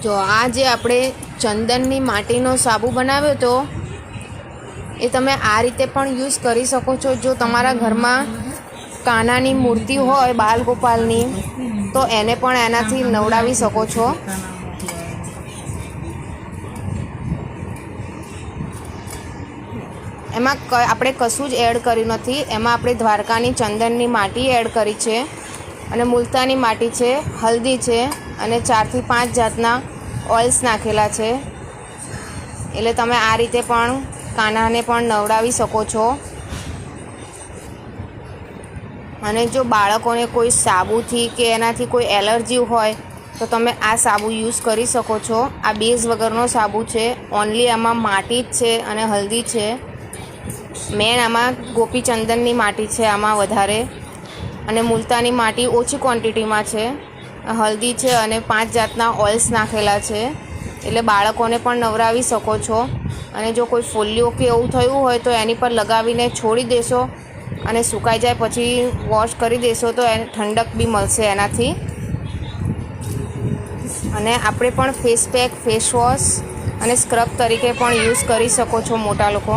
જો આ જે આપણે ચંદનની માટીનો સાબુ બનાવ્યો હતો એ તમે આ રીતે પણ યુઝ કરી શકો છો. જો તમારા ઘરમાં કાનાની મૂર્તિ હોય બાલગોપાલની તો એને પણ એનાથી નવડાવી શકો છો. એમાં આપણે કશું જ એડ કર્યું નથી. એમાં આપણે દ્વારકાની ચંદનની માટી એડ કરી છે અને મુલતાની માટી છે, હલ્દી છે અને 4 થી 5 જાતના ઓઇલ્સ નાખેલા છે. એટલે તમે આ રીતે પણ કાનાને પણ નવડાવી શકો છો. અને જો બાળકોને કોઈ સાબુથી કે એનાથી કોઈ એલર્જી હોય તો તમે આ સાબુ યુઝ કરી શકો છો. આ બેઝ વગરનો સાબુ છે. ઓનલી આમાં માટી જ છે અને હલ્દી છે. મેન આમાં ગોપીચંદનની માટી છે આમાં વધારે, અને મુલતાની માટી ઓછી ક્વોન્ટિટીમાં છે. હલ્દી છે અને 5 જાતના ઓઇલ્સ નાખેલા છે. એટલે બાળકોને પણ નવડાવી શકો છો. અને જો કોઈ ફોલ્લીઓ કે એવું થયું હોય તો એની પર લગાવીને છોડી દેશો અને સુકાઈ જાય પછી વોશ કરી દેશો તો એને ઠંડક બી મળશે એનાથી. અને આપણે પણ ફેસ પેક, ફેસ વોશ અને સ્ક્રબ તરીકે પણ યુઝ કરી શકો છો મોટા લોકો.